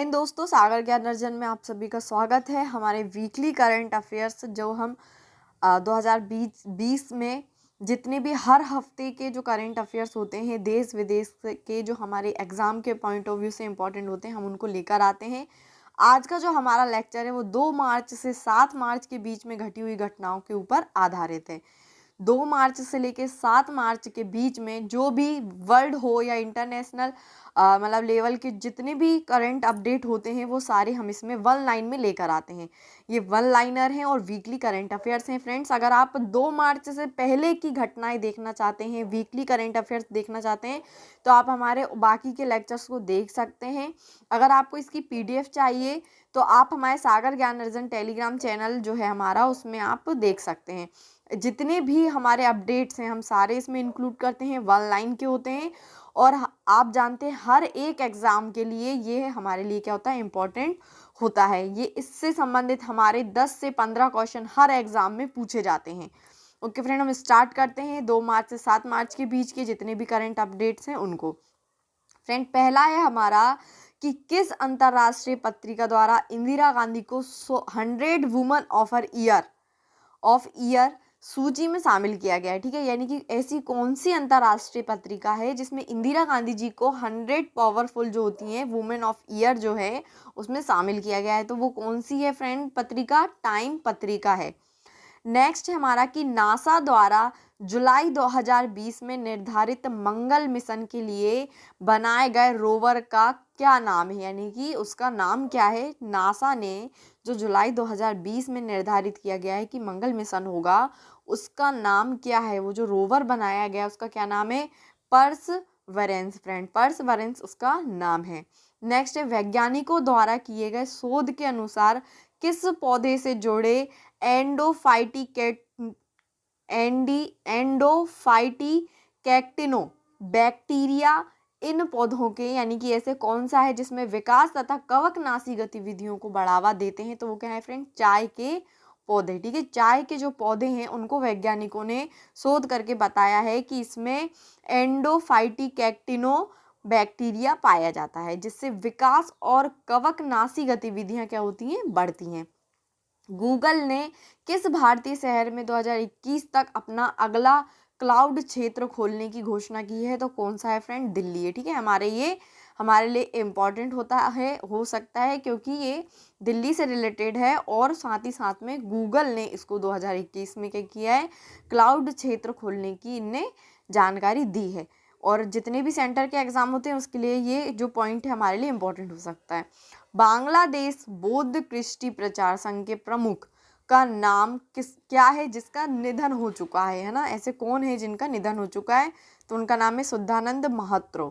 दोस्तों, सागर ज्ञानार्जन में आप सभी का स्वागत है। हमारे वीकली करंट अफेयर्स जो हम 2020 में जितने भी हर हफ्ते के जो करंट अफेयर्स होते हैं देश विदेश के, जो हमारे एग्ज़ाम के पॉइंट ऑफ व्यू से इम्पॉर्टेंट होते हैं, हम उनको लेकर आते हैं। आज का जो हमारा लेक्चर है वो 2 मार्च से 7 मार्च के बीच में घटी हुई घटनाओं के ऊपर आधारित है। 2 मार्च से लेकर 7 मार्च के बीच में जो भी वर्ल्ड हो या इंटरनेशनल मतलब लेवल के जितने भी करंट अपडेट होते हैं वो सारे हम इसमें वन लाइन में लेकर आते हैं। ये वन लाइनर हैं और वीकली करंट अफेयर्स हैं। फ्रेंड्स, अगर आप 2 मार्च से पहले की घटनाएं देखना चाहते हैं, वीकली करंट अफेयर्स देखना चाहते हैं, तो आप हमारे बाकी के लेक्चर्स को देख सकते हैं। अगर आपको इसकी PDF चाहिए तो आप हमारे सागर ज्ञानार्जन टेलीग्राम चैनल जो है हमारा, उसमें आप देख सकते हैं। जितने भी हमारे अपडेट्स हैं हम सारे इसमें इंक्लूड करते हैं, वन लाइन के होते हैं। और आप जानते हैं हर एक एग्ज़ाम के लिए ये हमारे लिए क्या होता है, इम्पोर्टेंट होता है। ये इससे संबंधित हमारे 10 से 15 क्वेश्चन हर एग्ज़ाम में पूछे जाते हैं। ओके फ्रेंड, हम स्टार्ट करते हैं 2 मार्च से 7 मार्च के बीच के जितने भी करंट अपडेट्स हैं उनको। फ्रेंड, पहला है हमारा कि किस अंतर्राष्ट्रीय पत्रिका द्वारा इंदिरा गांधी को 100 वुमेन ऑफ ईयर सूची में शामिल किया गया है। ठीक है, यानी कि ऐसी कौन सी अंतर्राष्ट्रीय पत्रिका है जिसमें इंदिरा गांधी जी को 100 पावरफुल जो होती हैं वुमेन ऑफ ईयर जो है उसमें शामिल किया गया है। तो वो कौन सी है फ्रेंड पत्रिका? टाइम पत्रिका है। नेक्स्ट है हमारा कि नासा द्वारा जुलाई 2020 में निर्धारित मंगल मिशन के लिए बनाए गए रोवर का क्या नाम है, यानी कि उसका नाम क्या है। नासा ने जो जुलाई 2020 में निर्धारित किया गया है कि मंगल मिशन होगा, उसका नाम क्या है? वो जो रोवर बनाया गया उसका क्या नाम है? परसवरेंस। फ्रेंड, परसवरेंस उसका नाम है। नेक्स्ट है वैज्ञानिकों द्वारा किए गए शोध के अनुसार किस पौधे से जुड़े एंडोफाइटिकैक्टिनो बैक्टीरिया इन पौधों के, यानी कि ऐसे कौन सा है जिसमें विकास तथा कवकनाशी गतिविधियों को बढ़ावा देते हैं? तो वो क्या है फ्रेंड? चाय के पौधे। ठीक है, चाय के जो पौधे हैं उनको वैज्ञानिकों ने शोध करके बताया है कि इसमें एंडोफाइटिकैक्टिनो बैक्टीरिया पाया जाता है, जिससे विकास और कवकनाशी गतिविधियां क्या होती हैं? बढ़ती हैं। गूगल ने किस भारतीय शहर में 2021 तक अपना अगला क्लाउड क्षेत्र खोलने की घोषणा की है? तो कौन सा है फ्रेंड? दिल्ली है। ठीक है, ये हमारे लिए इम्पॉर्टेंट होता है, हो सकता है, क्योंकि ये दिल्ली से रिलेटेड है और साथ ही साथ में गूगल ने इसको 2021 में क्या किया है? क्लाउड क्षेत्र खोलने की इनने जानकारी दी है। और जितने भी सेंटर के एग्जाम होते हैं उसके लिए ये जो पॉइंट है हमारे लिए इम्पोर्टेंट हो सकता है। बांग्लादेश बौद्ध कृष्टि प्रचार संघ के प्रमुख का नाम क्या है जिसका निधन हो चुका है ना? ऐसे कौन है जिनका निधन हो चुका है? तो उनका नाम है शुद्धानंद महात्रो।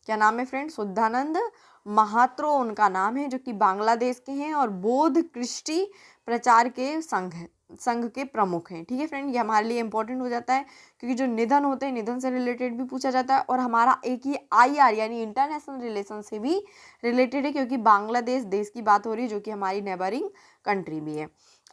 क्या नाम है फ्रेंड? शुद्धानंद महात्रो उनका नाम है, जो कि बांग्लादेश के हैं और बौद्ध कृष्टि प्रचार के संघ के प्रमुख हैं। ठीक है फ्रेंड, ये हमारे लिए इंपॉर्टेंट हो जाता है क्योंकि जो निधन होते हैं निधन से रिलेटेड भी पूछा जाता है और हमारा एक ही IR यानी इंटरनेशनल रिलेशन से भी रिलेटेड है, क्योंकि बांग्लादेश देश की बात हो रही है जो कि हमारी नेबरिंग कंट्री भी है।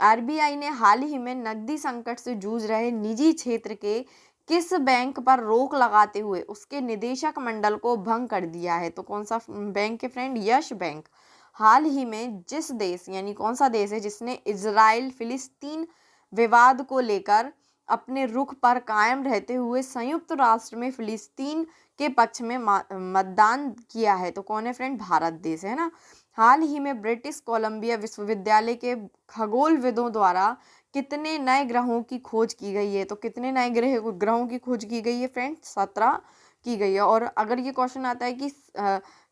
RBI ने हाल ही में नकदी संकट से जूझ रहे निजी क्षेत्र के किस बैंक पर रोक लगाते हुए उसके निदेशक मंडल को भंग कर दिया है? तो कौन सा बैंक है फ्रेंड? Yes Bank. हाल ही में जिस देश, यानी कौन सा देश है जिसने इजराइल फिलिस्तीन विवाद को लेकर अपने रुख पर कायम रहते हुए संयुक्त राष्ट्र में फिलिस्तीन के पक्ष में मतदान किया है? तो कौन है फ्रेंड? भारत देश है ना। हाल ही में ब्रिटिश कोलंबिया विश्वविद्यालय के खगोलविदों द्वारा कितने नए ग्रहों की खोज की गई है? तो कितने नए ग्रहों की खोज की गई है फ्रेंड? 17 की गई है। और अगर ये क्वेश्चन आता है कि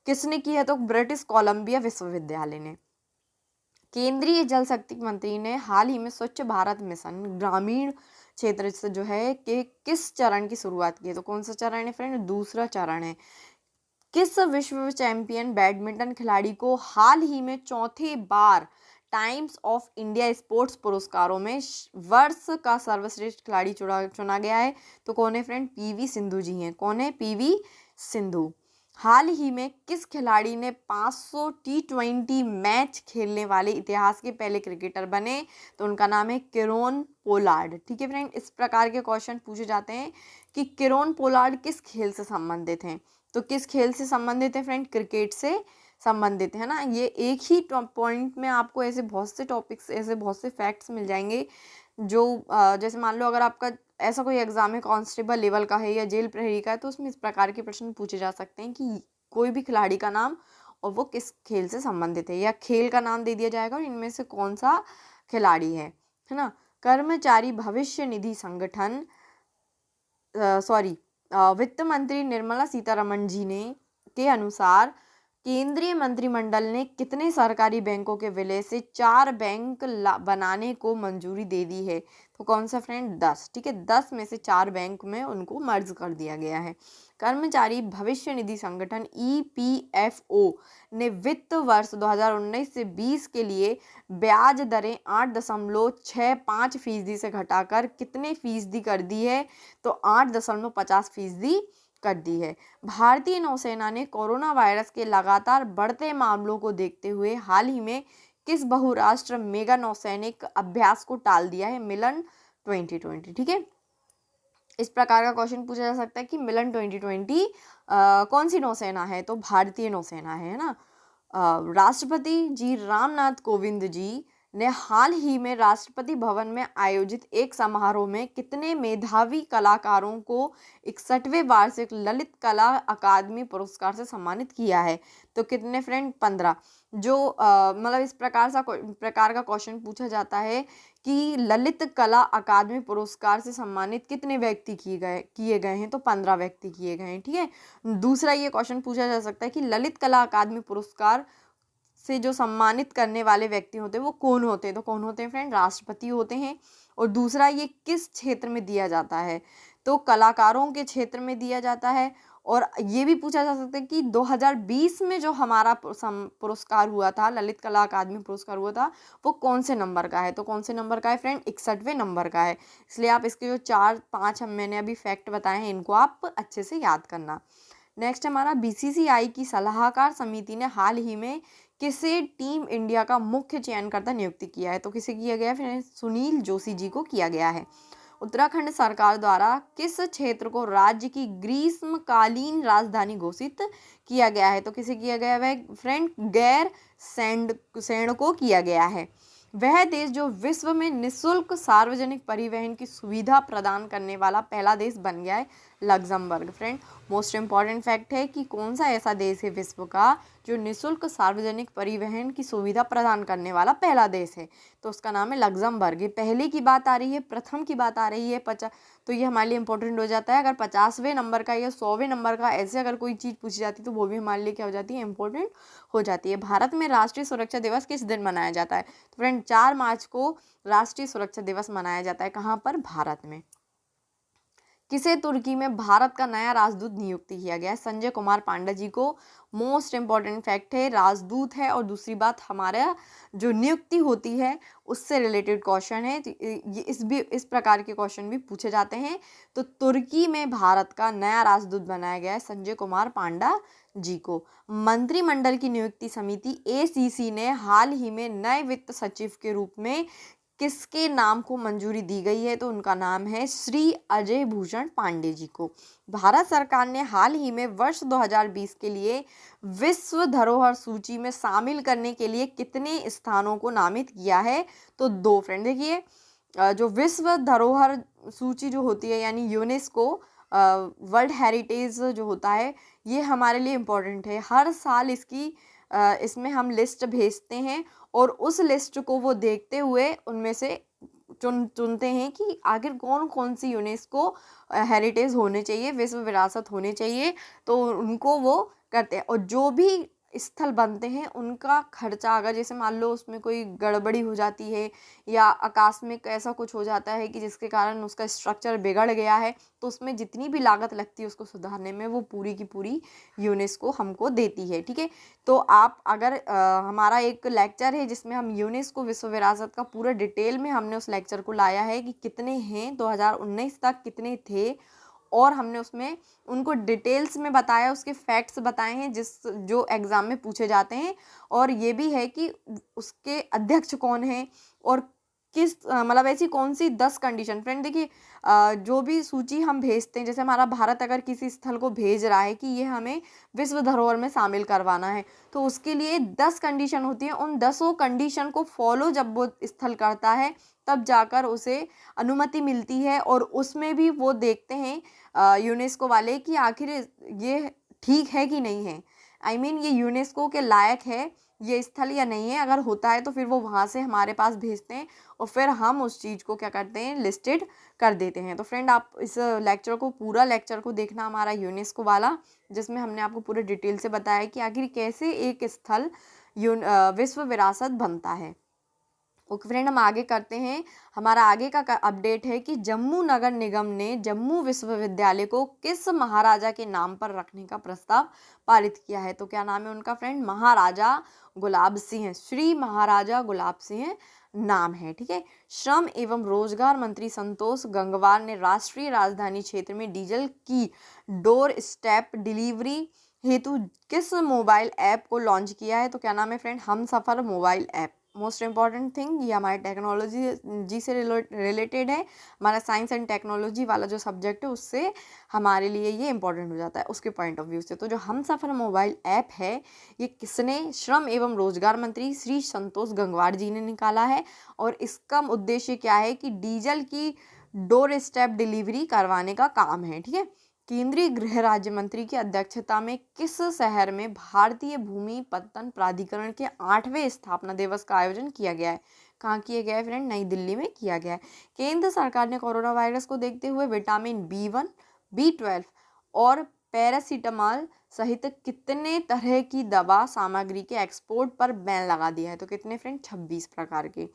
किसने की है, तो ब्रिटिश कोलंबिया विश्वविद्यालय ने। केंद्रीय जल शक्ति मंत्री ने हाल ही में स्वच्छ भारत मिशन ग्रामीण क्षेत्र से जो है कि किस चरण की शुरुआत की है? तो कौन सा चरण है फ्रेंड? दूसरा चरण है। किस विश्व चैंपियन बैडमिंटन खिलाड़ी को हाल ही में चौथी बार टाइम्स ऑफ इंडिया स्पोर्ट्स पुरस्कारों में वर्ष का सर्वश्रेष्ठ खिलाड़ी चुना गया है? तो कौन है फ्रेंड? PV सिंधु जी हैं। कौन है? PV सिंधु। हाल ही में किस खिलाड़ी ने 500 T20 मैच खेलने वाले इतिहास के पहले क्रिकेटर बने? तो उनका नाम है किरोन पोलार्ड। ठीक है फ्रेंड, इस प्रकार के क्वेश्चन पूछे जाते हैं कि किरोन पोलार्ड किस खेल से संबंधित हैं? तो किस खेल से संबंधित है फ्रेंड? क्रिकेट से संबंधित है ना। ये एक ही पॉइंट में आपको ऐसे बहुत से टॉपिक्स, ऐसे बहुत से फैक्ट्स मिल जाएंगे जो जैसे मान लो अगर आपका ऐसा कोई एग्जाम है कांस्टेबल लेवल का है या जेल प्रहरी का है, तो उसमें इस प्रकार के प्रश्न पूछे जा सकते हैं कि कोई भी खिलाड़ी का नाम और वो किस खेल से संबंधित है, या खेल का नाम दे दिया जाएगा और इनमें से कौन सा खिलाड़ी है ना। कर्मचारी भविष्य निधि संगठन वित्त मंत्री निर्मला सीतारमण जी ने के अनुसार केंद्रीय मंत्रिमंडल ने कितने सरकारी बैंकों के विलय से 4 बैंक बनाने को मंजूरी दे दी है? तो कौन सा फ्रेंड? 10। ठीक है, 10 में से 4 बैंक में उनको मर्ज कर दिया गया है। कर्मचारी भविष्य निधि संगठन EPFO ने वित्त वर्ष 2019 से 20 के लिए ब्याज दरें 8.65% से घटाकर कितने फीसदी कर दी है? तो 8.50% कर दी है। भारतीय नौसेना ने कोरोना वायरस के लगातार बढ़ते मामलों को देखते हुए हाल ही में किस बहुराष्ट्र मेगा नौसैनिक अभ्यास को टाल दिया है? मिलन 2020। ठीक है, इस प्रकार का क्वेश्चन पूछा जा सकता है कि मिलन 2020 कौन सी नौसेना है? तो भारतीय नौसेना है ना। राष्ट्रपति जी रामनाथ कोविंद जी ने हाल ही में राष्ट्रपति भवन में आयोजित एक समारोह में कितने मेधावी कलाकारों को 61वें वार्षिक ललित कला अकादमी पुरस्कार से सम्मानित किया है? तो कितने फ्रेंड? 15। जो मतलब इस प्रकार का क्वेश्चन पूछा जाता है कि ललित कला अकादमी पुरस्कार से सम्मानित कितने व्यक्ति किए गए हैं? तो 15 व्यक्ति किए गए हैं। ठीक है, दूसरा ये क्वेश्चन पूछा जा सकता है कि ललित कला अकादमी पुरस्कार से जो सम्मानित करने वाले व्यक्ति होते हैं वो कौन होते हैं? तो कौन होते हैं फ्रेंड? राष्ट्रपति होते हैं। और दूसरा, ये किस क्षेत्र में दिया जाता है? तो कलाकारों के क्षेत्र में दिया जाता है। और ये भी पूछा जा सकता है कि 2020 में जो हमारा पुरस्कार हुआ था, ललित कला अकादमी पुरस्कार हुआ था, वो कौन से नंबर का है? तो कौन से नंबर का है फ्रेंड? 61वें नंबर का है। इसलिए आप इसके जो 4-5 मैंने अभी फैक्ट बताए हैं, इनको आप अच्छे से याद करना। नेक्स्ट हमारा BCCI की सलाहकार समिति ने हाल ही में किसे टीम इंडिया का मुख्य चयनकर्ता नियुक्त किया है? तो किसे किया गया है? सुनील जोशी जी को किया गया है। उत्तराखंड सरकार द्वारा किस क्षेत्र को राज्य की ग्रीष्मकालीन राजधानी घोषित किया गया है? तो किसे किया गया है फ्रेंड? गैरसैंण को किया गया है। वह देश जो विश्व में निःशुल्क सार्वजनिक परिवहन की सुविधा प्रदान करने वाला पहला देश बन गया है? Luxembourg. Friend, most important fact है कि कौन सा ऐसा देश है विश्व का जो निःशुल्क सार्वजनिक परिवहन की सुविधा प्रदान करने वाला पहला देश है? तो उसका नाम है लग्जमबर्ग। ये पहले की बात आ रही है, प्रथम की बात आ रही है। तो ये हमारे लिए इंपॉर्टेंट हो जाता है। अगर 50वें नंबर का या 100वें नंबर का ऐसे अगर कोई चीज़ पूछी जाती है तो वो भी हमारे लिए क्या हो जाती है? इंपॉर्टेंट हो जाती है। भारत में राष्ट्रीय सुरक्षा दिवस किस दिन मनाया जाता है? तो फ्रेंड, 4 मार्च को राष्ट्रीय सुरक्षा दिवस मनाया जाता है। कहाँ पर? भारत में। किसे तुर्की में भारत का नया राजदूत नियुक्त किया गया है? संजय कुमार पांडा जी को। मोस्ट इंपॉर्टेंट फैक्ट है, राजदूत है। और दूसरी बात, हमारा जो नियुक्ति होती है उससे रिलेटेड क्वेश्चन है। ये इस प्रकार के क्वेश्चन भी पूछे जाते हैं। तो तुर्की में भारत का नया राजदूत बनाया गया है संजय कुमार पांडा जी को। मंत्रिमंडल की नियुक्ति समिति ACC ने हाल ही में नए वित्त सचिव के रूप में किसके नाम को मंजूरी दी गई है? तो उनका नाम है श्री अजय भूषण पांडे जी को। भारत सरकार ने हाल ही में वर्ष 2020 के लिए विश्व धरोहर सूची में शामिल करने के लिए कितने स्थानों को नामित किया है? तो 2 फ्रेंड। देखिए, जो विश्व धरोहर सूची जो होती है यानी यूनेस्को वर्ल्ड हेरिटेज जो होता है, ये हमारे लिए इम्पोर्टेंट है। हर साल इसमें हम लिस्ट भेजते हैं और उस लिस्ट को वो देखते हुए उनमें से चुनते हैं कि आखिर कौन कौन सी यूनेस्को हेरिटेज होने चाहिए, विश्व विरासत होने चाहिए, तो उनको वो करते हैं। और जो भी स्थल बनते हैं उनका खर्चा, अगर जैसे मान लो उसमें कोई गड़बड़ी हो जाती है या आकस्मिक ऐसा कुछ हो जाता है कि जिसके कारण उसका स्ट्रक्चर बिगड़ गया है, तो उसमें जितनी भी लागत लगती है उसको सुधारने में, वो पूरी की पूरी यूनेस्को हमको देती है। ठीक है, तो आप अगर हमारा एक लेक्चर है जिसमें हम यूनेस्को विश्व विरासत का पूरा डिटेल में हमने उस लेक्चर को लाया है कि कितने हैं, 2019 तक कितने थे, और हमने उसमें उनको डिटेल्स में बताया, उसके फैक्ट्स बताए हैं जो एग्ज़ाम में पूछे जाते हैं। और ये भी है कि उसके अध्यक्ष कौन हैं और किस मतलब ऐसी कौन सी 10 कंडीशन, फ्रेंड देखिए जो भी सूची हम भेजते हैं, जैसे हमारा भारत अगर किसी स्थल को भेज रहा है कि ये हमें विश्व धरोहर में शामिल करवाना है, तो उसके लिए 10 कंडीशन होती हैं। उन 10 कंडीशन को फॉलो जब वो स्थल करता है तब जाकर उसे अनुमति मिलती है, और उसमें भी वो देखते हैं यूनेस्को वाले कि आखिर ये ठीक है कि नहीं है, आई मीन ये यूनेस्को के लायक है ये स्थल या नहीं है। अगर होता है तो फिर वो वहाँ से हमारे पास भेजते हैं और फिर हम उस चीज़ को क्या करते हैं, लिस्टेड कर देते हैं। तो फ्रेंड आप इस लेक्चर को, पूरा लेक्चर को देखना हमारा यूनेस्को वाला, जिसमें हमने आपको पूरे डिटेल से बताया कि आखिर कैसे एक स्थल विश्व विरासत बनता है। ओके फ्रेंड, हम आगे करते हैं। हमारा आगे का अपडेट है कि जम्मू नगर निगम ने जम्मू विश्वविद्यालय को किस महाराजा के नाम पर रखने का प्रस्ताव पारित किया है। तो क्या नाम है उनका फ्रेंड, महाराजा गुलाब सिंह, श्री महाराजा गुलाब सिंह नाम है। ठीक है। श्रम एवं रोजगार मंत्री संतोष गंगवार ने राष्ट्रीय राजधानी क्षेत्र में डीजल की डोर स्टेप डिलीवरी हेतु किस मोबाइल ऐप को लॉन्च किया है। तो क्या नाम है friend, Hum Safar mobile app. Most important thing, ये हमारे टेक्नोलॉजी से रिलेटेड है। हमारा साइंस एंड टेक्नोलॉजी वाला जो सब्जेक्ट है उससे हमारे लिए ये इंपॉर्टेंट हो जाता है उसके पॉइंट ऑफ व्यू से। तो जो हम सफ़र मोबाइल ऐप है ये किसने, श्रम एवं रोजगार मंत्री श्री संतोष गंगवार जी ने निकाला है। और इसका उद्देश्य क्या है कि डीजल की डोर स्टेप डिलीवरी करवाने का काम है। ठीक है। केंद्रीय गृह राज्य मंत्री की अध्यक्षता में किस शहर में भारतीय भूमि पत्तन प्राधिकरण के 8वें स्थापना दिवस का आयोजन किया गया है। कहाँ किया गया है फ्रेंड, नई दिल्ली में किया गया है। केंद्र सरकार ने कोरोना वायरस को देखते हुए विटामिन B1, B12 और पैरासीटामॉल सहित कितने तरह की दवा सामग्री के एक्सपोर्ट पर बैन लगा दिया है। तो कितने फ्रेंड, 26 प्रकार के।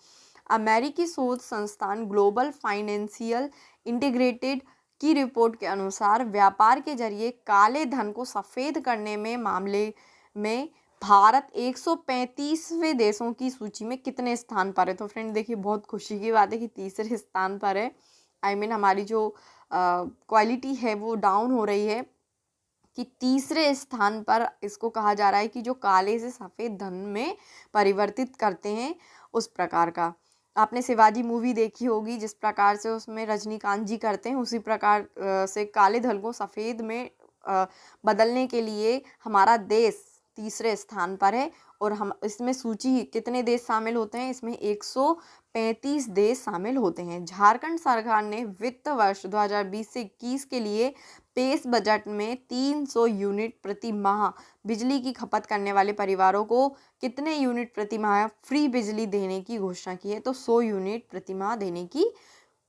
अमेरिकी शोध संस्थान ग्लोबल फाइनेंशियल इंटीग्रेटेड की रिपोर्ट के अनुसार व्यापार के जरिए काले धन को सफ़ेद करने में मामले में भारत 135वें देशों की सूची में कितने स्थान पर है। तो फ्रेंड देखिए बहुत खुशी की बात है कि तीसरे स्थान पर है। आई मीन हमारी जो क्वालिटी है वो डाउन हो रही है कि तीसरे स्थान पर इसको कहा जा रहा है कि जो काले से सफ़ेद धन में परिवर्तित करते हैं उस प्रकार का। आपने शिवाजी मूवी देखी होगी, जिस प्रकार से उसमें रजनीकांत जी करते हैं उसी प्रकार से काले धन को सफ़ेद में बदलने के लिए हमारा देश तीसरे स्थान पर है। और हम इसमें सूची कितने देश शामिल होते हैं, इसमें 135 देश शामिल होते हैं। झारखंड सरकार ने वित्त वर्ष 2020 से 21 के लिए पेश बजट में 300 यूनिट प्रति माह बिजली की खपत करने वाले परिवारों को कितने यूनिट प्रति माह फ्री बिजली देने की घोषणा की है। तो 100 यूनिट प्रति माह देने की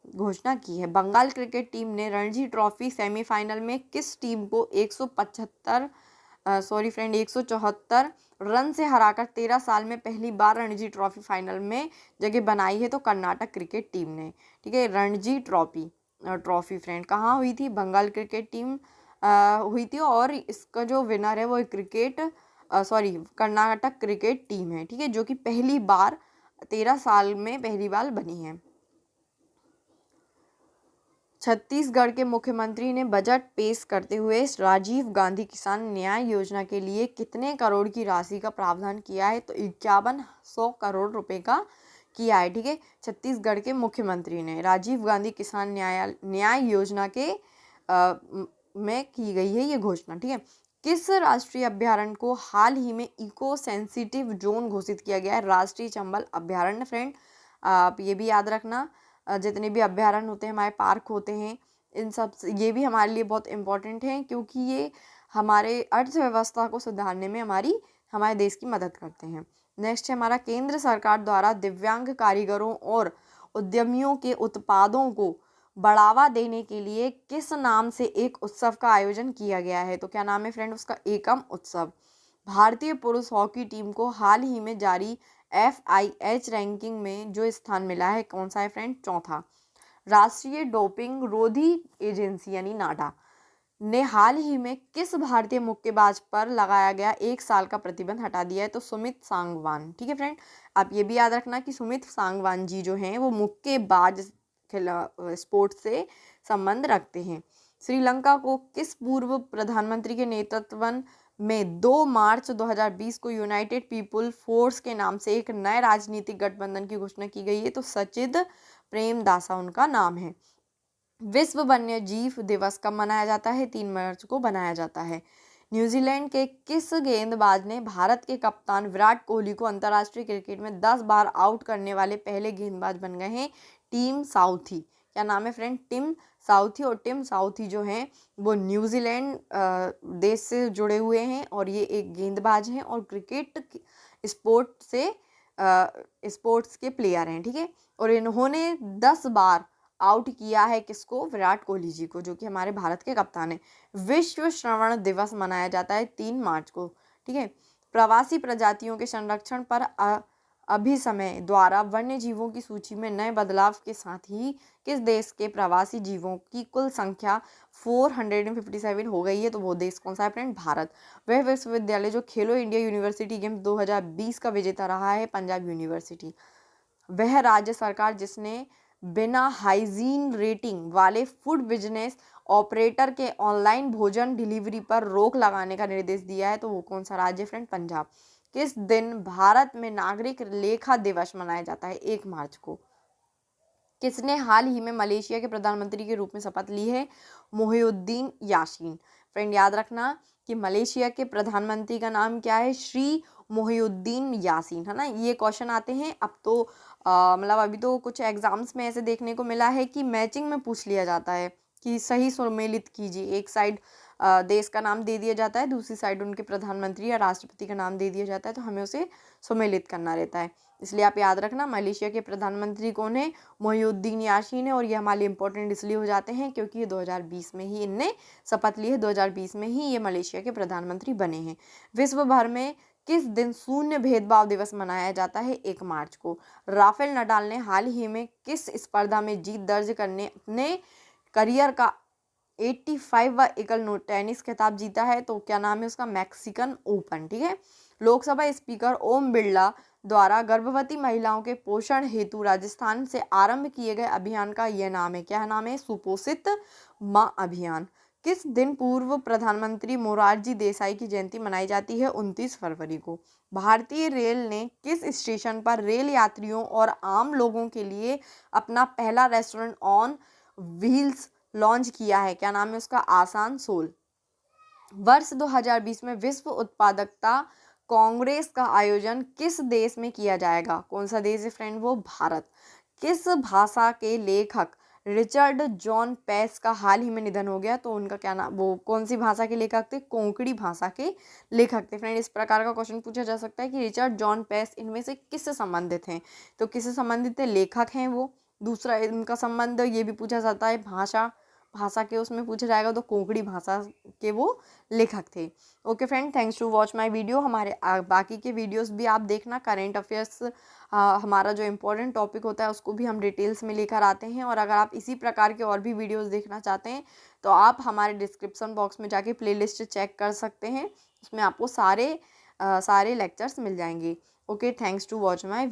घोषणा की है। बंगाल क्रिकेट टीम ने रणजी ट्रॉफी सेमीफाइनल में किस टीम को 174 रन से हराकर 13 साल में पहली बार रणजी ट्रॉफी फाइनल में जगह बनाई है। तो कर्नाटक क्रिकेट टीम ने। ठीक है। रणजी ट्रॉफी फ्रेंड कहाँ हुई थी, बंगाल क्रिकेट टीम हुई थी, और इसका जो विनर है वो कर्नाटक क्रिकेट टीम है। ठीक है। जो कि पहली बार 13 साल में पहली बार बनी है। छत्तीसगढ़ के मुख्यमंत्री ने बजट पेश करते हुए राजीव गांधी किसान न्याय योजना के लिए कितने करोड़ की राशि का प्रावधान किया है। तो 5100 करोड़ रुपए का किया है। ठीक है। छत्तीसगढ़ के मुख्यमंत्री ने राजीव गांधी किसान न्याय योजना के में की गई है ये घोषणा। ठीक है। किस राष्ट्रीय अभ्यारण्य को हाल ही में इको सेंसिटिव जोन घोषित किया गया है। राष्ट्रीय चंबल अभ्यारण्य फ्रेंड, आप ये भी याद रखना जितने भी अभ्यारण्य होते हैं, हमारे पार्क होते हैं, इन सब ये भी हमारे लिए बहुत इम्पोर्टेंट हैं क्योंकि ये हमारे अर्थव्यवस्था को सुधारने में हमारे देश की मदद करते हैं। नेक्स्ट है हमारा, केंद्र सरकार द्वारा दिव्यांग कारीगरों और उद्यमियों के उत्पादों को बढ़ावा देने के लिए किस नाम से एक उत्सव का आयोजन किया गया है। तो क्या नाम है फ्रेंड उसका, एकम उत्सव। भारतीय पुरुष हॉकी टीम को हाल ही में जारी FIH रैंकिंग में जो स्थान मिला है कौन सा है फ्रेंड, चौथा। राष्ट्रीय डोपिंग रोधी एजेंसी यानी नाडा ने हाल ही में किस भारतीय मुक्केबाज पर लगाया गया 1 साल का प्रतिबंध हटा दिया है। तो सुमित सांगवान। ठीक है फ्रेंड, आप ये भी याद रखना कि सुमित सांगवान जी जो हैं वो मुक्केबाज स्पोर्ट्स से संबंध रखते हैं। श्रीलंका को किस पूर्व प्रधानमंत्री के नेतृत्व में 2 मार्च 2020 को यूनाइटेड पीपुल फोर्स के नाम से एक नए राजनीतिक गठबंधन की घोषणा की गई है। तो सचिद प्रेमदासा उनका नाम है। विश्व वन्य जीव दिवस कब मनाया जाता है? 3 मार्च को मनाया जाता है। न्यूजीलैंड के किस गेंदबाज ने भारत के कप्तान विराट कोहली को अंतर्राष्ट्रीय क्रिकेट में 10 बार आउट करने वाले पहले गेंदबाज बन गए हैं? Tim Southee. क्या नाम है फ्रेंड? Tim Southee. और टिम साउथी जो हैं वो न्यूजीलैंड देश से जुड़े हुए हैं और ये एक गेंदबाज हैं और क्रिकेट स्पोर्ट्स के प्लेयर हैं, ठीक है। और इन्होंने 10 बार आउट किया है किसको? विराट कोहली जी को, जो कि हमारे भारत के कप्तान हैं। विश्व श्रवण दिवस मनाया जाता है 3 मार्च को, ठीक है। प्रवासी प्रजातियों के संरक्षण पर अभिसमय द्वारा वन्य जीवों की सूची में नए बदलाव के साथ ही किस देश के प्रवासी जीवों की कुल संख्या 457 हो गई है? तो वो देश कौन सा है फ्रेंड? भारत। वह विश्वविद्यालय जो खेलो इंडिया यूनिवर्सिटी गेम्स 2020 का विजेता रहा है? पंजाब यूनिवर्सिटी। वह राज्य सरकार जिसने बिना हाइजीन रेटिंग वाले फूड बिजनेस ऑपरेटर के ऑनलाइन भोजन डिलीवरी पर रोक लगाने का निर्देश दिया है? तो वो कौन सा राज्य फ्रेंड? पंजाब। किस दिन भारत में नागरिक लेखा दिवस मनाया जाता है? 1 मार्च को। किसने हाल ही में मलेशिया के प्रधानमंत्री के रूप में शपथ ली है? मोहिउद्दीन यासीन। फ्रेंड याद रखना कि मलेशिया के प्रधानमंत्री का नाम क्या है? श्री मोहिउद्दीन यासीन, है ना। ये क्वेश्चन आते हैं अब तो मतलब अभी तो कुछ एग्जाम्स में ऐसे देखने को मिला है कि मैचिंग में पूछ लिया जाता है कि सही सुमेलित कीजिए। एक साइड देश का नाम दे दिया जाता है, दूसरी साइड उनके प्रधानमंत्री या राष्ट्रपति का नाम दे दिया जाता है, तो हमें उसे सुमेलित करना रहता है। इसलिए आप याद रखना मलेशिया के प्रधानमंत्री कौन है? मोहिउद्दीन यासीन है। और ये हमारे इंपॉर्टेंट इसलिए हो जाते हैं क्योंकि ये 2020 में ही इनने शपथ ली है। 2020 में ही ये मलेशिया के प्रधानमंत्री बने हैं। विश्व भर में किस दिन शून्य भेदभाव दिवस मनाया जाता है? 1 मार्च को। राफेल नडाल ने हाल ही में किस स्पर्धा में जीत दर्ज करने अपने करियर का 85वां एकल टेनिस खिताब जीता है? तो क्या नाम है उसका? मैक्सिकन ओपन, ठीक है। लोकसभा स्पीकर ओम बिरला द्वारा गर्भवती महिलाओं के पोषण हेतु राजस्थान से आरंभ किए गए अभियान का यह नाम है, क्या नाम है? सुपोषित माँ अभियान। किस दिन पूर्व प्रधानमंत्री मोरारजी देसाई की जयंती मनाई जाती है? 29 फरवरी को। भारतीय रेल ने किस स्टेशन पर रेल यात्रियों और आम लोगों के लिए अपना पहला रेस्टोरेंट ऑन व्हील्स लॉन्च किया है? क्या नाम है उसका? आसनसोल। वर्ष 2020 में विश्व उत्पादकता कांग्रेस का आयोजन किस देश में किया जाएगा? कौन सा देश है फ्रेंड? वो भारत। किस भाषा के लेखक रिचर्ड जॉन पेस का हाल ही में निधन हो गया? तो उनका क्या नाम, वो कौन सी भाषा के लेखक थे? कोंकणी भाषा के लेखक थे। फ्रेंड इस प्रकार का क्वेश्चन पूछा जा सकता है कि रिचर्ड जॉन पेस इनमें से किससे संबंधित हैं? तो किससे संबंधित थे? लेखक हैं वो। दूसरा इनका संबंध ये भी पूछा जाता है भाषा के उसमें पूछा जाएगा, तो कोंकणी भाषा के वो लेखक थे। Okay friend, thanks to watch my video. हमारे बाकी के वीडियोस भी आप देखना। करेंट अफेयर्स हमारा जो इम्पोर्टेंट टॉपिक होता है उसको भी हम डिटेल्स में लेकर आते हैं। और अगर आप इसी प्रकार के और भी वीडियोस देखना चाहते हैं तो आप हमारे डिस्क्रिप्शन बॉक्स में जाके प्लेलिस्ट चेक कर सकते हैं। उसमें आपको सारे लेक्चर्स मिल जाएंगे। Okay, thanks to watch my